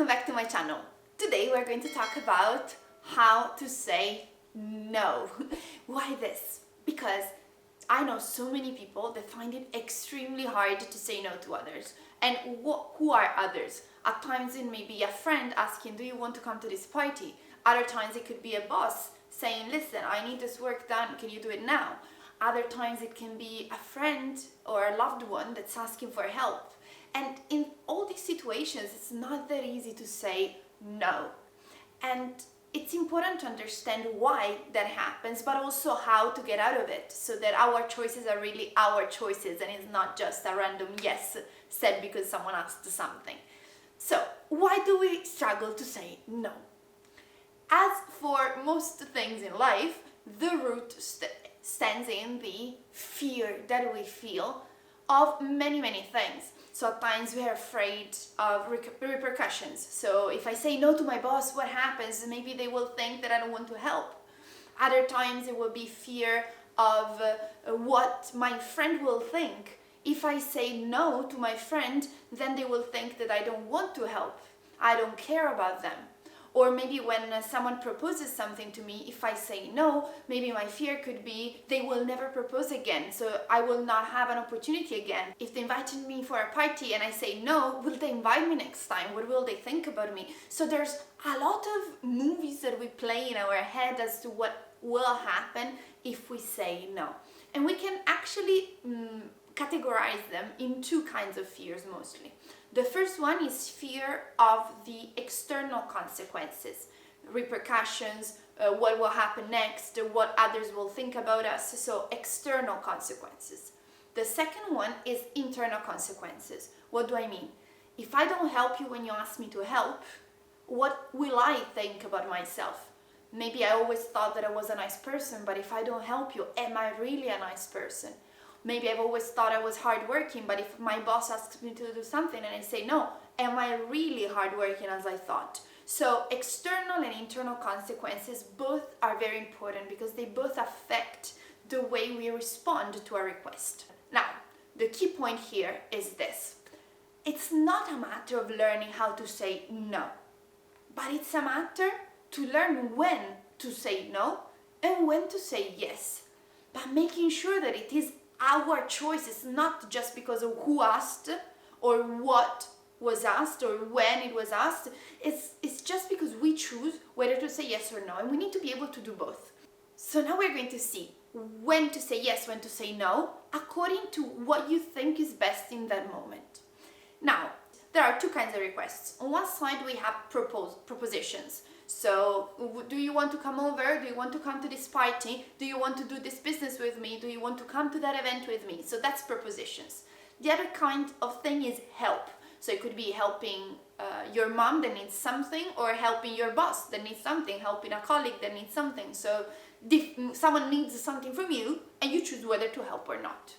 back to my channel. Today we're going to talk about how to say no. Why this? Because I know so many people that find it extremely hard to say no to others. And who are others? At times it may be a friend asking, do you want to come to this party? Other times it could be a boss saying, listen, I need this work done, can you do it now? Other times it can be a friend or a loved one that's asking for help. And in all these situations, it's not that easy to say no. And it's important to understand why that happens, but also how to get out of it so that our choices are really our choices and it's not just a random yes said because someone asked something. So, why do we struggle to say no? As for most things in life, the root stands in the fear that we feel of many things. So at times we are afraid of repercussions. So if I say no to my boss, what happens? Maybe they will think that I don't want to help. Other times it will be fear of what my friend will think. If I say no to my friend, then they will think that I don't want to help. I don't care about them. Or maybe when someone proposes something to me, if I say no, maybe my fear could be they will never propose again, so I will not have an opportunity again. If they invited me for a party and I say no, will they invite me next time? What will they think about me? So there's a lot of movies that we play in our head as to what will happen if we say no. And we can actually categorize them in two kinds of fears mostly. The first one is fear of the external consequences, repercussions, what will happen next, what others will think about us, so external consequences. The second one is internal consequences. What do I mean? If I don't help you when you ask me to help, what will I think about myself? Maybe I always thought that I was a nice person, but if I don't help you, am I really a nice person? Maybe I've always thought I was hardworking, but if my boss asks me to do something and I say no, am I really hardworking as I thought? So external and internal consequences both are very important because they both affect the way we respond to a request. Now, the key point here is this. It's not a matter of learning how to say no, but it's a matter to learn when to say no and when to say yes, but making sure that it is our choice. Is not just because of who asked or what was asked or when it was asked. It's just because we choose whether to say yes or no, and we need to be able to do both. So now we're going to see when to say yes, when to say no, according to what you think is best in that moment. Now, there are two kinds of requests. On one side we have propositions. So, do you want to come over? Do you want to come to this party? Do you want to do this business with me? Do you want to come to that event with me? So that's propositions. The other kind of thing is help. So it could be helping your mom that needs something, or helping your boss that needs something, helping a colleague that needs something. So someone needs something from you and you choose whether to help or not.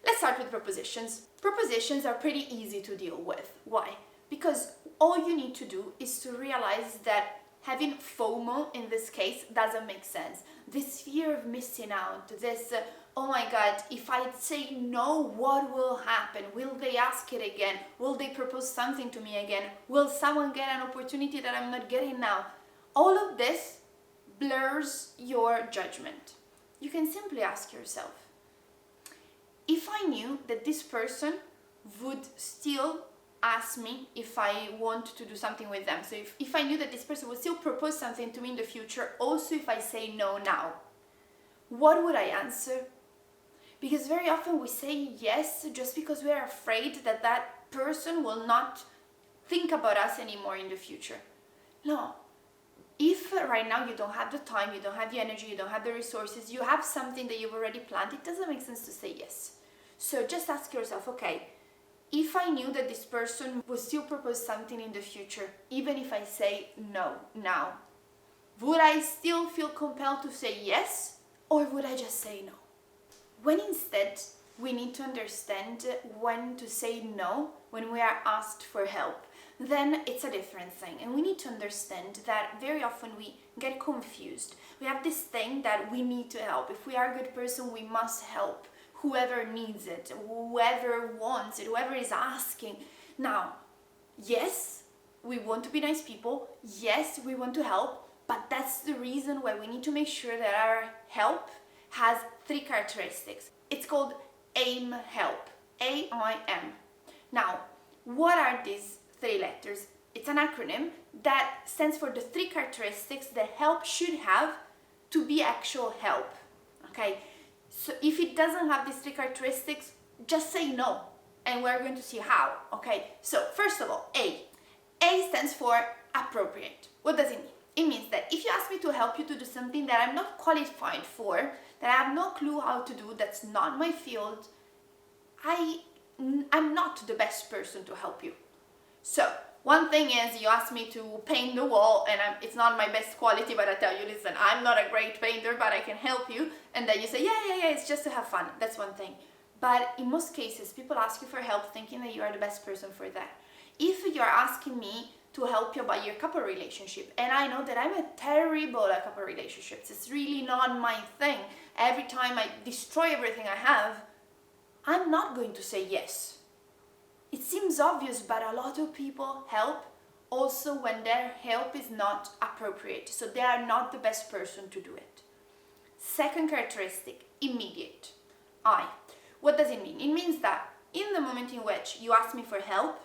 Let's start with propositions. Propositions are pretty easy to deal with. Why? Because all you need to do is to realize that having FOMO in this case doesn't make sense. This fear of missing out, this, oh my God, if I say no, what will happen? Will they ask it again? Will they propose something to me again? Will someone get an opportunity that I'm not getting now? All of this blurs your judgment. You can simply ask yourself, if I knew that this person would still ask me if I want to do something with them. So if I knew that this person would still propose something to me in the future, also if I say no now, what would I answer? Because very often we say yes just because we are afraid that that person will not think about us anymore in the future. No. If right now you don't have the time, you don't have the energy, you don't have the resources, you have something that you've already planned, it doesn't make sense to say yes. So just ask yourself, okay, if I knew that this person would still propose something in the future, even if I say no now, would I still feel compelled to say yes, or would I just say no? When instead we need to understand when to say no when we are asked for help, then it's a different thing. And we need to understand that very often we get confused. We have this thing that we need to help. If we are a good person, we must help whoever needs it, whoever wants it, whoever is asking. Now, yes, we want to be nice people. Yes, we want to help, but that's the reason why we need to make sure that our help has 3 characteristics. It's called AIM help. AIM. Now, what are these 3 letters? It's an acronym that stands for the 3 characteristics that help should have to be actual help. Okay, so if it doesn't have these 3 characteristics, just say no, and we're going to see how. Okay, so first of all, A stands for appropriate. What does it mean? It means that if you ask me to help you to do something that I'm not qualified for, that I have no clue how to do, that's not my field, I'm not the best person to help you. So one thing is, you ask me to paint the wall and it's not my best quality, but I tell you, listen, I'm not a great painter, but I can help you. And then you say, yeah, it's just to have fun. That's one thing. But in most cases, people ask you for help thinking that you are the best person for that. If you're asking me to help you about your couple relationship, and I know that I'm terrible at couple relationships, it's really not my thing. Every time I destroy everything I have, I'm not going to say yes. It seems obvious, but a lot of people help also when their help is not appropriate, so they are not the best person to do it. Second characteristic, immediate. I. What does it mean? It means that in the moment in which you ask me for help,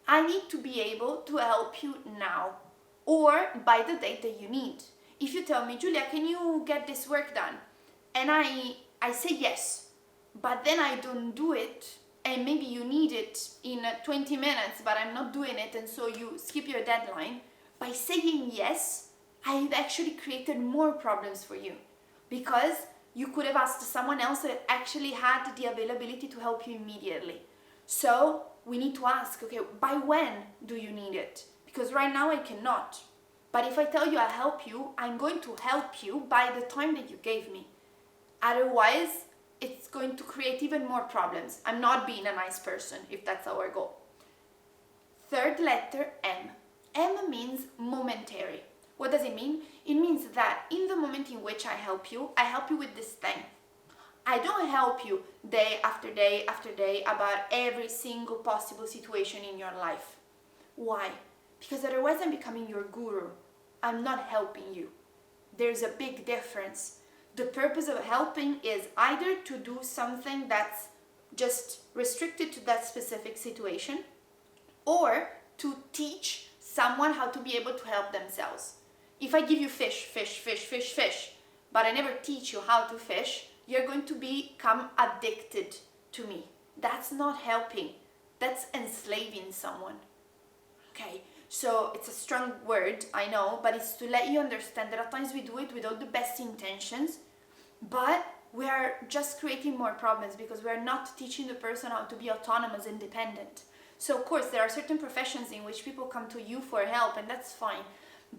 I need to be able to help you now or by the date that you need. If you tell me, Giulia, can you get this work done? And I say yes, but then I don't do it, and maybe you need it in 20 minutes, but I'm not doing it, and so you skip your deadline. By saying yes, I've actually created more problems for you, because you could have asked someone else that actually had the availability to help you immediately. So we need to ask, okay, by when do you need it? Because right now I cannot. But if I tell you I'll help you, I'm going to help you by the time that you gave me. Otherwise, it's going to create even more problems. I'm not being a nice person if that's our goal. Third letter, M. M means momentary. What does it mean? It means that in the moment in which I help you with this thing. I don't help you day after day after day about every single possible situation in your life. Why? Because otherwise I'm becoming your guru. I'm not helping you. There's a big difference. The purpose of helping is either to do something that's just restricted to that specific situation, or to teach someone how to be able to help themselves. If I give you fish, but I never teach you how to fish, you're going to become addicted to me. That's not helping. That's enslaving someone. Okay, so it's a strong word, I know, but it's to let you understand that at times we do it with all the best intentions, but we are just creating more problems because we are not teaching the person how to be autonomous, independent. So of course there are certain professions in which people come to you for help, and that's fine,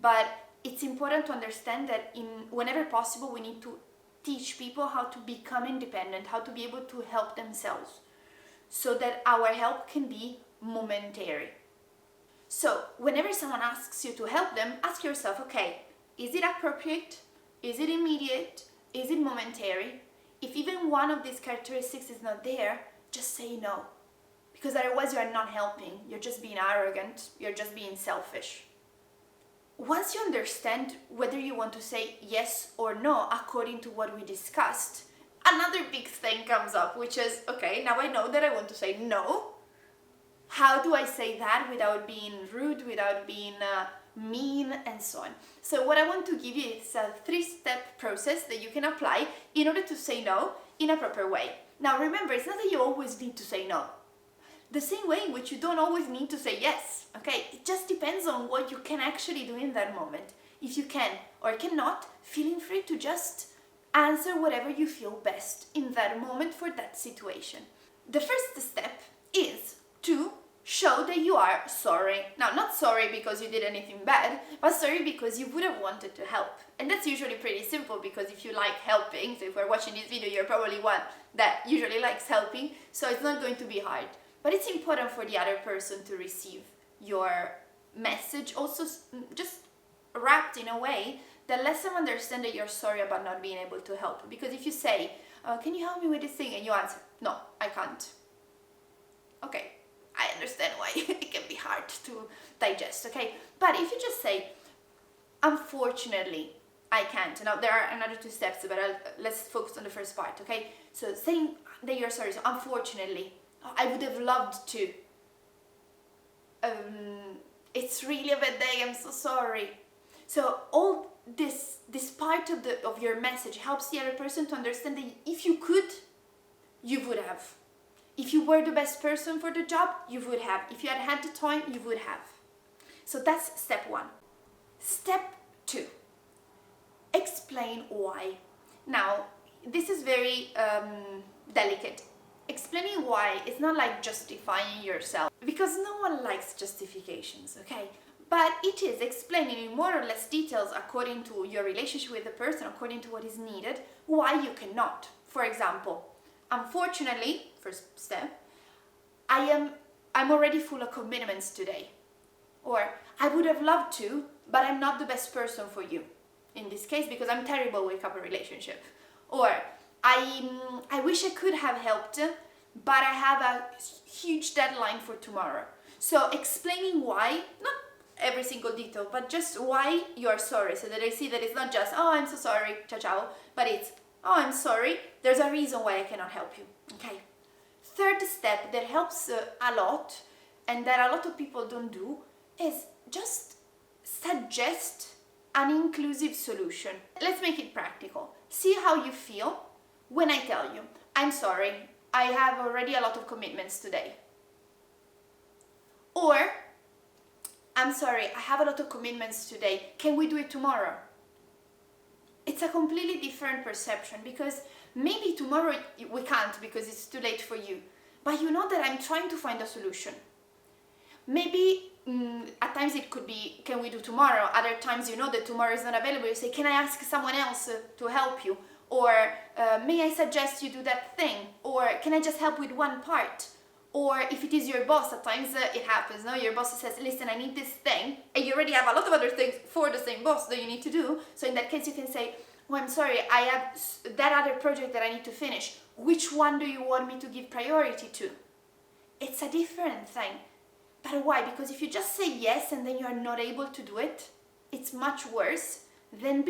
but it's important to understand that whenever possible we need to teach people how to become independent, how to be able to help themselves, so that our help can be momentary. So whenever someone asks you to help them, ask yourself, okay, is it appropriate? Is it immediate? Is it momentary? If even one of these characteristics is not there, just say no. Because otherwise you are not helping, you're just being arrogant, you're just being selfish. Once you understand whether you want to say yes or no according to what we discussed, another big thing comes up, which is, okay, now I know that I want to say no. How do I say that without being rude, without being mean, and so on? So what I want to give you is a 3-step process that you can apply in order to say no in a proper way. Now remember, it's not that you always need to say no. The same way in which you don't always need to say yes, okay? It just depends on what you can actually do in that moment. If you can or cannot, feeling free to just answer whatever you feel best in that moment for that situation. The first step is to show that you are sorry. Now, not sorry because you did anything bad, but sorry because you would have wanted to help. And that's usually pretty simple, because if you like helping, so if we're watching this video, you're probably one that usually likes helping, so it's not going to be hard. But it's important for the other person to receive your message, also just wrapped in a way that lets them understand that you're sorry about not being able to help. Because if you say, can you help me with this thing? And you answer, no, I can't. Okay, I understand why it can be hard to digest, okay? But if you just say, unfortunately, I can't. Now, there are another 2 steps, but let's focus on the first part, okay? So saying that you're sorry, so unfortunately, I would have loved to. It's really a bad day, I'm so sorry. So all this part of your message helps the other person to understand that if you could, you would have. If you were the best person for the job, you would have. If you had the time, you would have. So that's step 1. Step 2, explain why. Now, this is very delicate. Explaining why is not like justifying yourself, because no one likes justifications, okay? But it is explaining in more or less details according to your relationship with the person, according to what is needed, why you cannot. For example, unfortunately, first step, I'm already full of commitments today. Or I would have loved to, but I'm not the best person for you. In this case, because I'm terrible with couple relationship. Or I wish I could have helped, but I have a huge deadline for tomorrow. So explaining why, not every single detail, but just why you're sorry, so that I see that it's not just, oh, I'm so sorry, ciao ciao, but it's, oh, I'm sorry, there's a reason why I cannot help you, okay? Third step that helps a lot, and that a lot of people don't do, is just suggest an inclusive solution. Let's make it practical. See how you feel when I tell you, I'm sorry, I have already a lot of commitments today. Or, I'm sorry, I have a lot of commitments today, can we do it tomorrow? It's a completely different perception, because maybe tomorrow we can't because it's too late for you, but you know that I'm trying to find a solution. Maybe at times it could be, can we do tomorrow? Other times you know that tomorrow is not available, you say, can I ask someone else to help you? Or may I suggest you do that thing? Or can I just help with one part? Or if it is your boss, at times it happens, no? Your boss says, listen, I need this thing, and you already have a lot of other things for the same boss that you need to do. So in that case you can say, oh, I'm sorry, I have that other project that I need to finish. Which one do you want me to give priority to? It's a different thing. But why? Because if you just say yes and then you are not able to do it, it's much worse than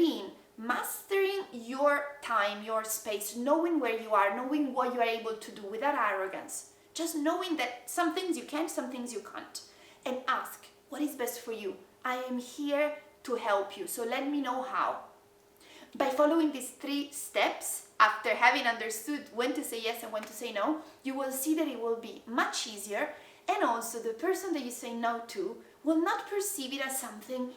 mastering your time, your space, knowing where you are, knowing what you are able to do without arrogance. Just knowing that some things you can, some things you can't. And ask, what is best for you? I am here to help you, so let me know how. By following these 3 steps, after having understood when to say yes and when to say no, you will see that it will be much easier. And also the person that you say no to will not perceive it as something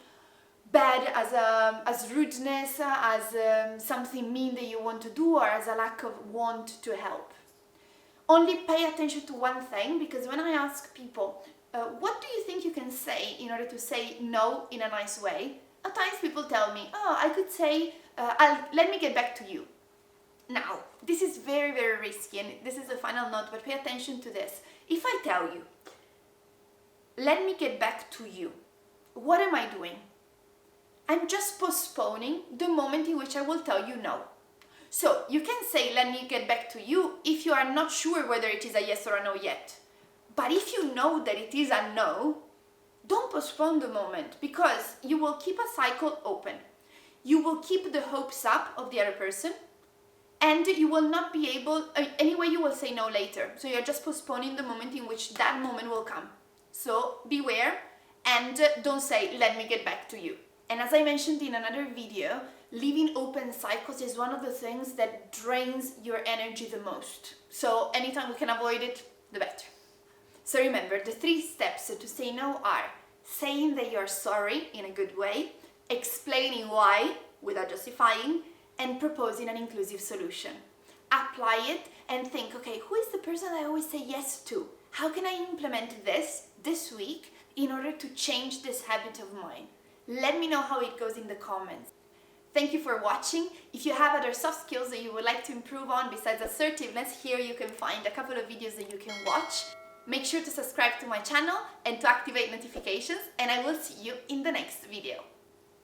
bad, as rudeness, as something mean that you want to do, or as a lack of want to help. Only pay attention to one thing, because when I ask people, what do you think you can say in order to say no in a nice way? At times people tell me, oh, I could say, let me get back to you. Now, this is very, very risky, and this is the final note, but pay attention to this. If I tell you, let me get back to you, what am I doing? I'm just postponing the moment in which I will tell you no. So you can say, let me get back to you, if you are not sure whether it is a yes or a no yet. But if you know that it is a no, don't postpone the moment, because you will keep a cycle open. You will keep the hopes up of the other person, and you will not be able, anyway you will say no later. So you're just postponing the moment in which that moment will come. So beware, and don't say, let me get back to you. And as I mentioned in another video, leaving open cycles is one of the things that drains your energy the most. So anytime we can avoid it, the better. So remember, the 3 steps to say no are saying that you're sorry in a good way, explaining why without justifying, and proposing an inclusive solution. Apply it and think, okay, who is the person I always say yes to? How can I implement this week in order to change this habit of mine? Let me know how it goes in the comments. Thank you for watching. If you have other soft skills that you would like to improve on besides assertiveness, here you can find a couple of videos that you can watch. Make sure to subscribe to my channel and to activate notifications, and I will see you in the next video.